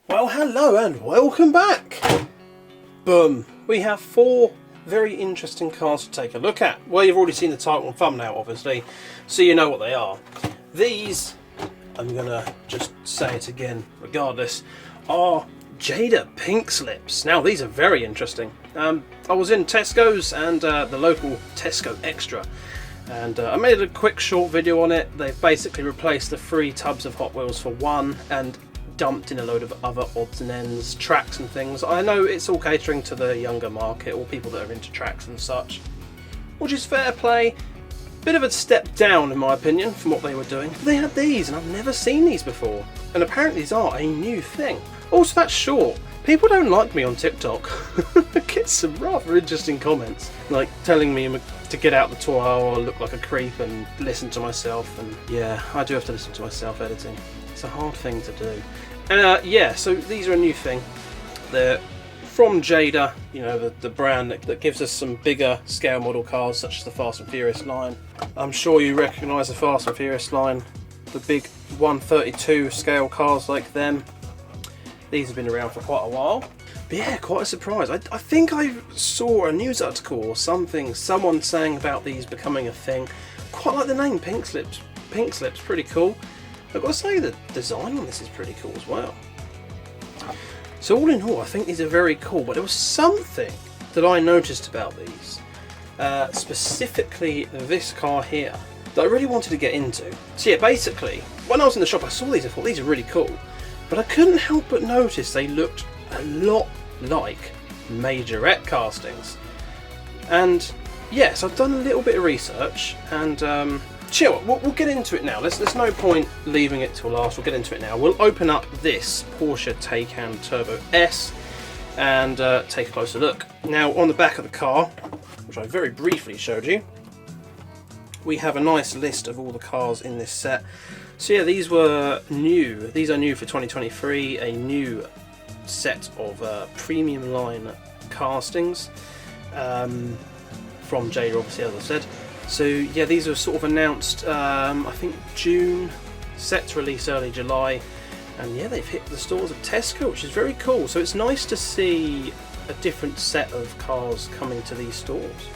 Well, hello and welcome back. Boom. We have 4 very interesting cars to take a look at. Well, you've already seen the title and thumbnail, obviously, so you know what they are. These, I'm gonna just say it again regardless, are Jada Pinkslips. Now, these are very interesting. I was in Tesco's and the local Tesco Extra, and I made a quick short video on it. They've basically replaced the 3 tubs of Hot Wheels for 1 and dumped in a load of other odds and ends, tracks and things. I know it's all catering to the younger market, or people that are into tracks and such, which is fair play. Bit of a step down in my opinion from what they were doing. They had these and I've never seen these before, and apparently these are a new thing. Also, that's short. People don't like me on TikTok. I get some rather interesting comments, like telling me to get out the toy or look like a creep and listen to myself, and yeah, I do have to listen to myself editing. It's a hard thing to do. Yeah, so these are a new thing. They're from Jada, you know, the brand that gives us some bigger scale model cars such as the Fast and Furious line. I'm sure you recognise the Fast and Furious line, the big 132 scale cars like them. These have been around for quite a while. But yeah, quite a surprise. I think I saw a news article or something, someone saying about these becoming a thing. Quite like the name, Pinkslips. Pinkslips, pretty cool. I've got to say the design on this is pretty cool as well. So all in all, I think these are very cool, but there was something that I noticed about these, specifically this car here, that I really wanted to get into. So yeah, basically, when I was in the shop I saw these, I thought these are really cool, but I couldn't help but notice they looked a lot like Majorette castings. And yes, I've done a little bit of research, and chill, we'll get into it now. There's no point leaving it till last. We'll get into it now. We'll open up this Porsche Taycan Turbo S and take a closer look. Now, on the back of the car, which I very briefly showed you, we have a nice list of all the cars in this set. So yeah, these were new. These are new for 2023, a new set of premium line castings from Jada, obviously, as I said. So yeah, these were sort of announced, I think June, set to release early July, and yeah, they've hit the stores at Tesco, which is very cool. So it's nice to see a different set of cars coming to these stores.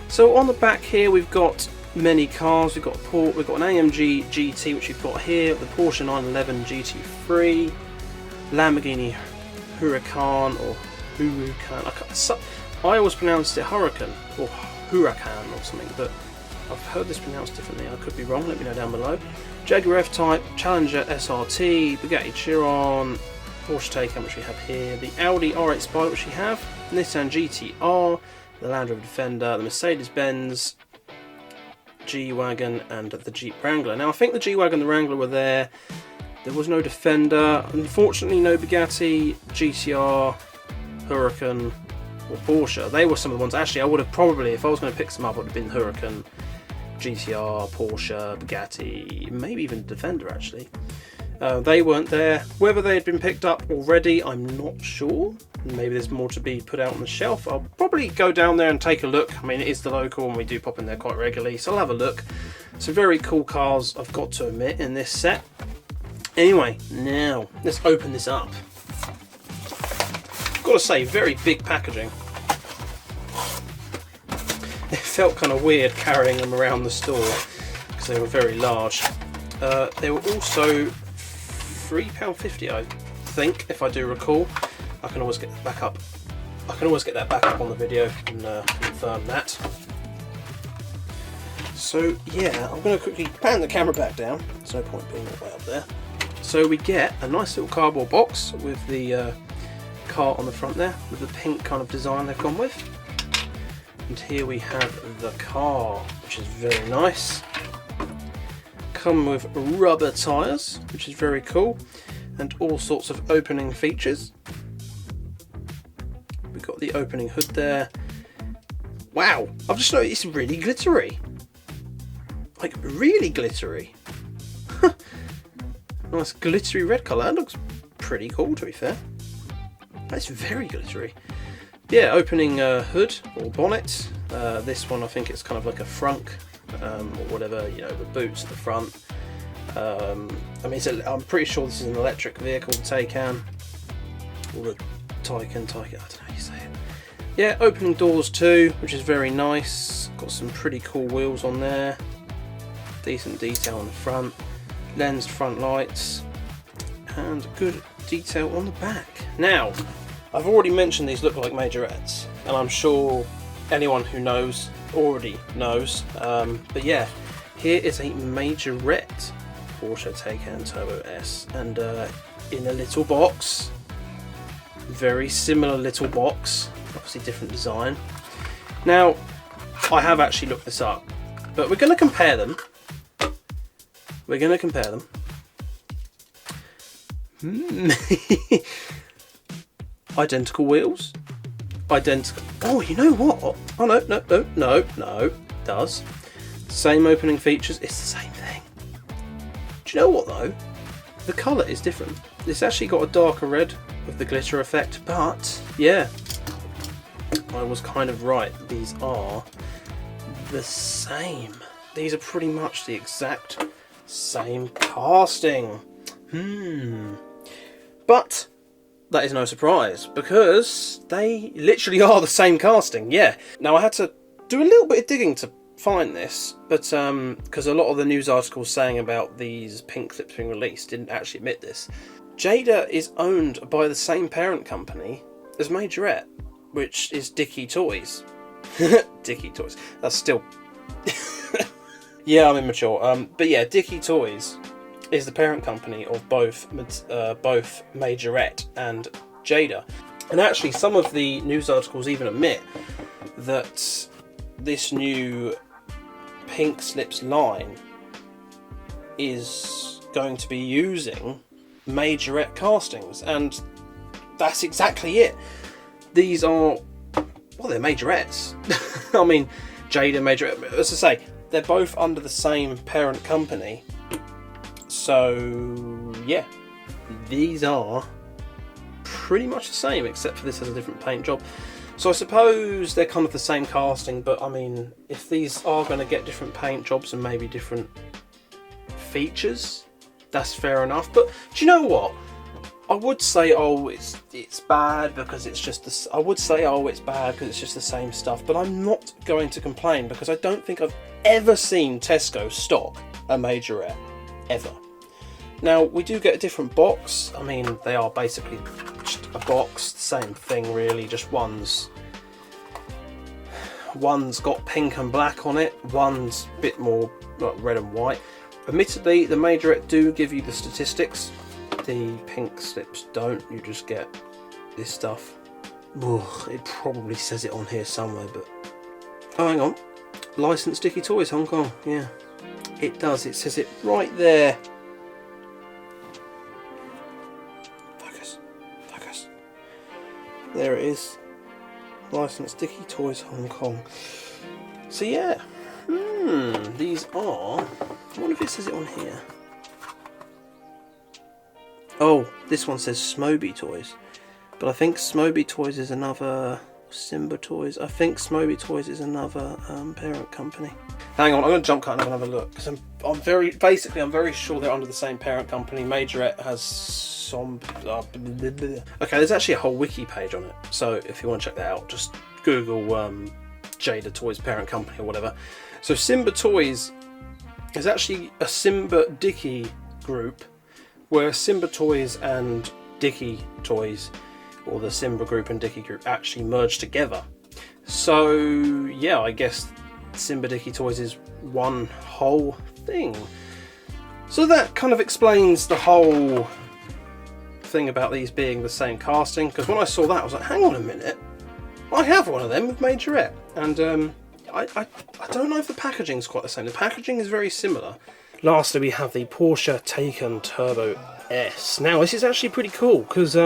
So on the back here, we've got many cars. We've got an AMG GT, which we've got here, the Porsche 911 GT3, Lamborghini Huracan or Huracan. I always pronounced it Huracan or Huracan or something, but I've heard this pronounced differently. I could be wrong, let me know down below. Jaguar F-Type, Challenger SRT, Bugatti Chiron, Porsche Taycan, which we have here, the Audi R8 Spy, which we have, Nissan GT-R, the Land Rover Defender, the Mercedes-Benz G-Wagon, and the Jeep Wrangler. Now, I think the G-Wagon and the Wrangler were there. There was no Defender. Unfortunately, no Bugatti, GT-R, Huracan, or Porsche. They were some of the ones. Actually, I would have probably, if I was going to pick some up, it would have been Huracan, GTR, Porsche, Bugatti, maybe even Defender actually. They weren't there. Whether they had been picked up already, I'm not sure. Maybe there's more to be put out on the shelf. I'll probably go down there and take a look. I mean, it is the local and we do pop in there quite regularly, so I'll have a look. Some very cool cars, I've got to admit, in this set. Anyway, now let's open this up. Got to say, very big packaging. It felt kind of weird carrying them around the store because they were very large. They were also £3.50, I think, if I do recall. I can always get that back up. I can always get that back up on the video and confirm that. So yeah, I'm going to quickly pan the camera back down. There's no point being all the way up there. So we get a nice little cardboard box with the car on the front there, with the pink kind of design they've gone with. And here we have the car, which is very nice. Come with rubber tyres, which is very cool, and all sorts of opening features. We've got the opening hood there. Wow, I've just noticed it's really glittery. Like, really glittery. Nice glittery red colour. That looks pretty cool, to be fair. That's very glittery. Yeah, opening hood or bonnet. This one, I think it's kind of like a frunk or whatever, you know, the boots at the front. I mean, I'm pretty sure this is an electric vehicle, the Taycan. or the Taycan, I don't know how you say it. Yeah, opening doors too, which is very nice. Got some pretty cool wheels on there. Decent detail on the front. Lensed front lights. And good detail on the back. Now, I've already mentioned these look like Majorettes, and I'm sure anyone who knows already knows. But yeah, here is a Majorette Porsche Taycan Turbo S, and in a little box. Very similar little box, obviously different design. Now, I have actually looked this up, but we're going to compare them. We're going to compare them. Identical wheels. Identical. Oh, you know what? Oh, no. Does. Same opening features. It's the same thing. Do you know what though? The colour is different. It's actually got a darker red with the glitter effect, but yeah, I was kind of right. These are the same. These are pretty much the exact same casting. But that is no surprise, because they literally are the same casting. Yeah. Now, I had to do a little bit of digging to find this, but because a lot of the news articles saying about these Pinkslips being released didn't actually admit this. Jada is owned by the same parent company as Majorette, which is Dicky Toys. Dicky Toys. That's still... Yeah, I'm immature. But yeah, Dicky Toys is the parent company of both Majorette and Jada. And actually, some of the news articles even admit that this new Pinkslips line is going to be using Majorette castings, and that's exactly it. These are, well, they're Majorettes. I mean, Jada and Majorette, as I say, they're both under the same parent company. So yeah, these are pretty much the same, except for this has a different paint job. So I suppose they're kind of the same casting, but I mean, if these are going to get different paint jobs and maybe different features, that's fair enough. But do you know what? I would say, oh, it's bad because it's just the. I would say, oh, it's bad because it's just the same stuff. But I'm not going to complain, because I don't think I've ever seen Tesco stock a Majorette ever. Now, we do get a different box. I mean, they are basically just a box, the same thing really, just one's got pink and black on it, one's a bit more like red and white. Admittedly, the Majorette do give you the statistics, the Pinkslips don't. You just get this stuff. Ugh, it probably says it on here somewhere, but... Oh, hang on. Licensed Dicky Toys, Hong Kong. Yeah, it does. It says it right there. Focus. There it is. Licensed Dicky Toys, Hong Kong. So yeah, these are... I wonder if it says it on here. Oh, this one says Smoby Toys, but I think Smoby Toys is another... Simba Toys. I think Smoby Toys is another parent company. Hang on, I'm going to jump cut and have another look, because I'm very sure they're under the same parent company. Majorette has some... Okay, there's actually a whole wiki page on it, so if you want to check that out, just Google Jada Toys parent company or whatever. So Simba Toys is actually a Simba Dicky group, where Simba Toys and Dicky Toys, or the Simba group and Dicky group, actually merged together. So yeah, I guess Simba Dicky Toys is one whole thing. So that kind of explains the whole thing about these being the same casting, because when I saw that I was like, hang on a minute, I have one of them with Majorette, and I don't know if the packaging is quite the same. The packaging is very similar. Lastly, we have the Porsche Taycan Turbo S. Now this is actually pretty cool, because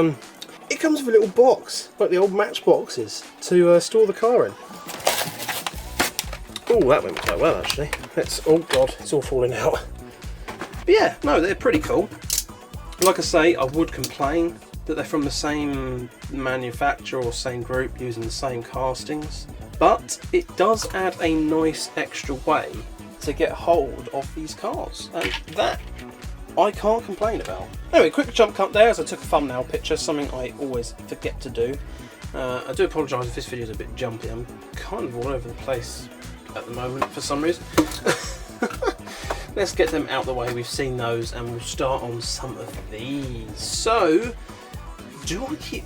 it comes with a little box, like the old Matchboxes, to store the car in. Oh, that went quite well actually. Oh god, it's all falling out. But yeah, no, they're pretty cool. Like I say, I would complain that they're from the same manufacturer or same group using the same castings, but it does add a nice extra way to get hold of these cars, and that I can't complain about. Anyway, quick jump cut there as I took a thumbnail picture, something I always forget to do. I do apologise if this video is a bit jumpy. I'm kind of all over the place at the moment for some reason. Let's get them out the way. We've seen those, and we'll start on some of these. So, do I keep...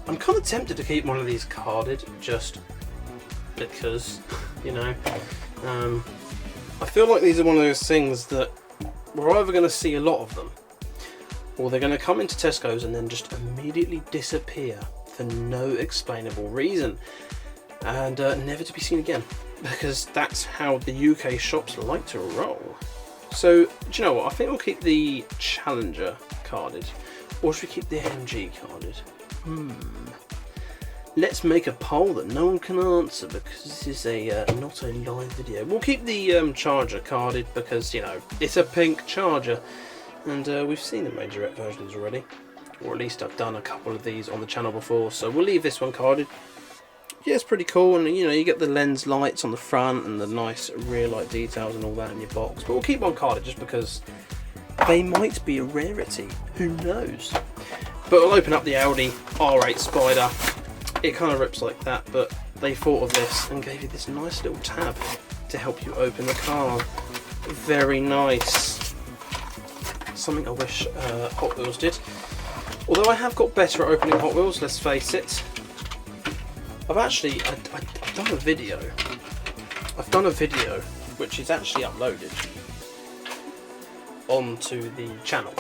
I'm kind of tempted to keep one of these carded, just because, you know. I feel like these are one of those things that we're either going to see a lot of them, or they're going to come into Tesco's and then just immediately disappear for no explainable reason, and never to be seen again, because that's how the UK shops like to roll. So, do you know what? I think we'll keep the Challenger carded, or should we keep the AMG carded? Let's make a poll that no one can answer, because this is a not a live video. We'll keep the Charger carded because, you know, it's a pink Charger, and we've seen the Majorette versions already, or at least I've done a couple of these on the channel before, so we'll leave this one carded. Yeah, it's pretty cool, and you know, you get the lens lights on the front and the nice rear light details and all that in your box, but we'll keep one carded just because they might be a rarity, who knows. But we'll open up the Audi R8 Spider. It kind of rips like that, but they thought of this and gave you this nice little tab to help you open the car. Very nice. Something I wish Hot Wheels did. Although I have got better at opening Hot Wheels, let's face it. I've actually I've done a video. I've done a video which is actually uploaded onto the channel,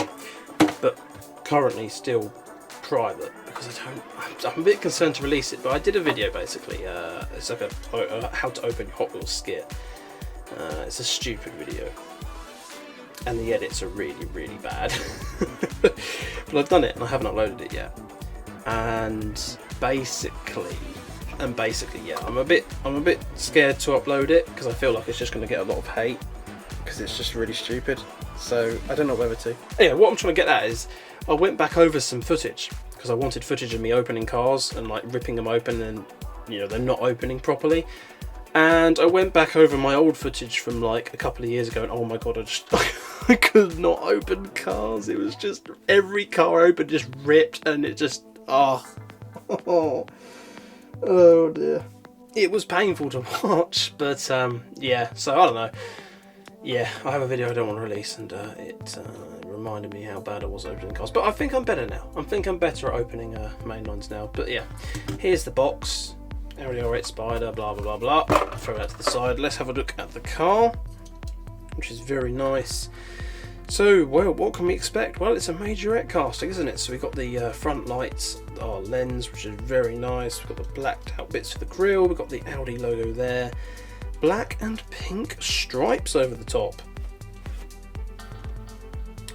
but currently still private because I'm a bit concerned to release it. But I did a video basically. It's like a how to open Hot Wheels skit. It's a stupid video, and the edits are really, really bad. But I've done it and I haven't uploaded it yet. And basically, yeah, I'm a bit scared to upload it because I feel like it's just going to get a lot of hate because it's just really stupid. So I don't know whether to. Anyway, what I'm trying to get at is I went back over some footage because I wanted footage of me opening cars and like ripping them open and, you know, they're not opening properly. And I went back over my old footage from like a couple of years ago, and oh my god, I could not open cars. It was just every car I opened just ripped, and it just oh dear. It was painful to watch, but yeah. So I don't know. Yeah, I have a video I don't want to release, and it reminded me how bad I was opening cars. But I think I'm better now. I think I'm better at opening mainlines now. But yeah, here's the box. Audi R8 Spider, blah blah blah blah. Throw that to the side. Let's have a look at the car, which is very nice. So, well, what can we expect? Well, it's a Majorette casting, isn't it? So we've got the front lights, our lens, which is very nice. We've got the blacked out bits for the grille. We've got the Audi logo there. Black and pink stripes over the top.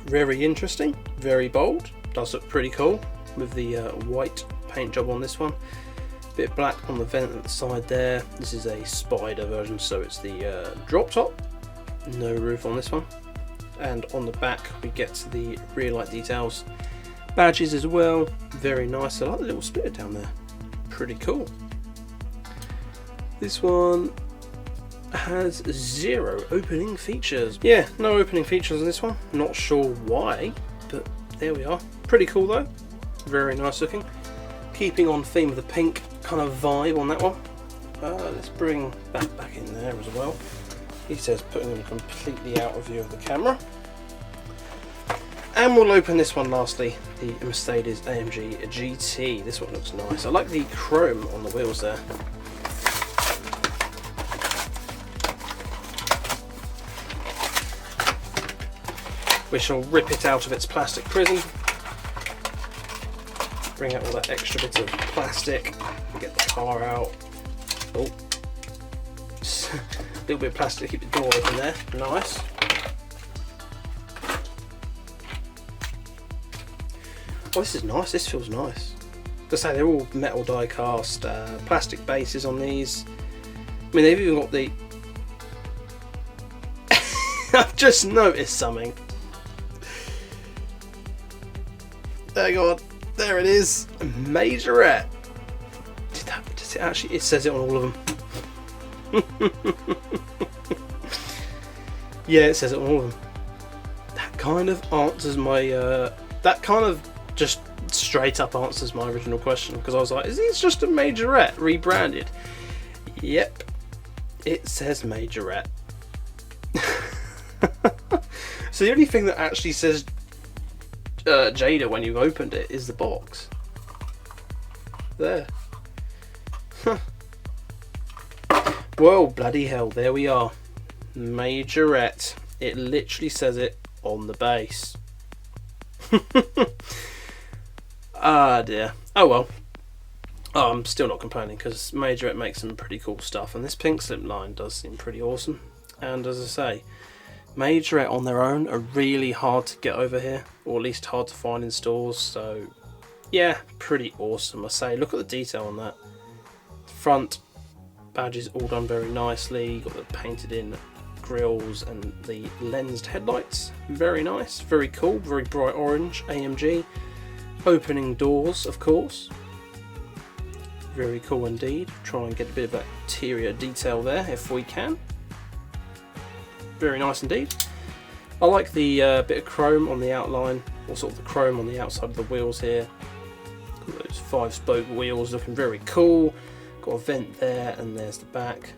Very interesting, very bold. Does look pretty cool with the white paint job on this one. Bit black on the vent at the side there. This is a Spider version, so it's the drop top. No roof on this one. And on the back we get the rear light details. Badges as well. Very nice. I like the little splitter down there. Pretty cool. This one has 0 opening features. Yeah, no opening features on this one. Not sure why, but there we are. Pretty cool though. Very nice looking. Keeping on theme of the pink kind of vibe on that one. Let's bring that back in there as well. He says putting them completely out of view of the camera. And we'll open this one lastly, the Mercedes AMG GT. This one looks nice. I like the chrome on the wheels there. We shall rip it out of its plastic prison. Bring out all that extra bits of plastic. Get the car out. Oh, just a little bit of plastic to keep the door open there. Nice. Oh, this is nice. This feels nice. To say they're all metal die cast, plastic bases on these. I mean, they've even got the. I've just noticed something. Hang on. There it is, Majorette. Does it actually? It says it on all of them. Yeah, it says it on all of them. That kind of answers my that kind of just straight up answers my original question, because I was like, is this just a Majorette rebranded? Yep, it says Majorette. So the only thing that actually says Jada when you've opened it is the box. There. Well, bloody hell, there we are. Majorette. It literally says it on the base. Ah dear. Oh well. Oh, I'm still not complaining, because Majorette makes some pretty cool stuff, and this Pinkslip line does seem pretty awesome. And as I say, Majorette on their own are really hard to get over here, or at least hard to find in stores, so yeah, pretty awesome. I say, look at the detail on that. Front badges all done very nicely. You've got the painted in grills and the lensed headlights, very nice, very cool, very bright orange AMG. Opening doors, of course, very cool indeed. Try and get a bit of that interior detail there if we can. Very nice indeed. I like the bit of chrome on the outline, or sort of the chrome on the outside of the wheels here. Got those 5-spoke wheels looking very cool. Got a vent there, and there's the back.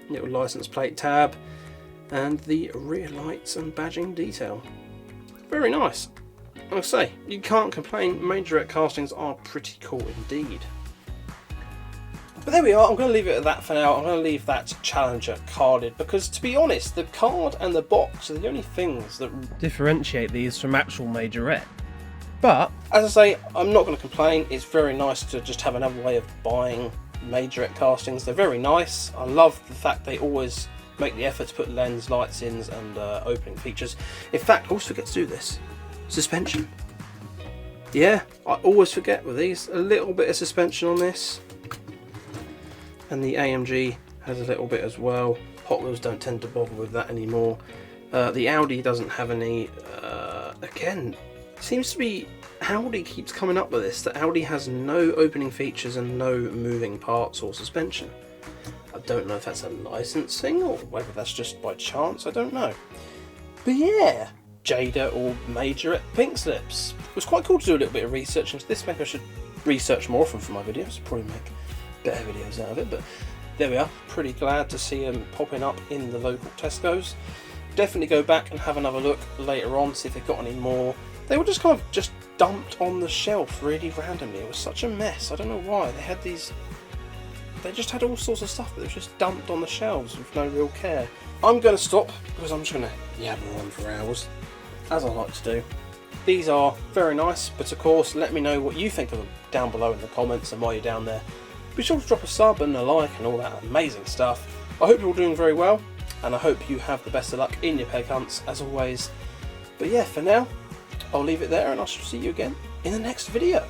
Little license plate tab, and the rear lights and badging detail. Very nice. Like I say, you can't complain. Majorette castings are pretty cool indeed. But there we are. I'm going to leave it at that for now. I'm going to leave that Challenger carded, because to be honest, the card and the box are the only things that differentiate these from actual Majorette. But as I say, I'm not going to complain. It's very nice to just have another way of buying Majorette castings. They're very nice. I love the fact they always make the effort to put lens, lights ins and opening features. In fact, I always forget to do this. Suspension. Yeah, I always forget with these. A little bit of suspension on this. And the AMG has a little bit as well. Hot Wheels don't tend to bother with that anymore. The Audi doesn't have any. Again, seems to be Audi keeps coming up with this, that Audi has no opening features and no moving parts or suspension. I don't know if that's a licensing or whether that's just by chance, I don't know. But yeah, Jada or Majorette Pinkslips. It was quite cool to do a little bit of research into this. Maybe I should research more for my videos, probably make better videos out of it, but there we are. Pretty glad to see them popping up in the local Tesco's. Definitely go back and have another look later on, see if they've got any more. They were just kind of just dumped on the shelf really randomly. It was such a mess. I don't know why. They had these. They just had all sorts of stuff that was just dumped on the shelves with no real care. I'm going to stop because I'm just going to yabber on for hours, as I like to do. These are very nice, but of course, let me know what you think of them down below in the comments, and while you're down there, be sure to drop a sub and a like and all that amazing stuff. I hope you're all doing very well, and I hope you have the best of luck in your peg hunts, as always. But yeah, for now, I'll leave it there, and I shall see you again in the next video.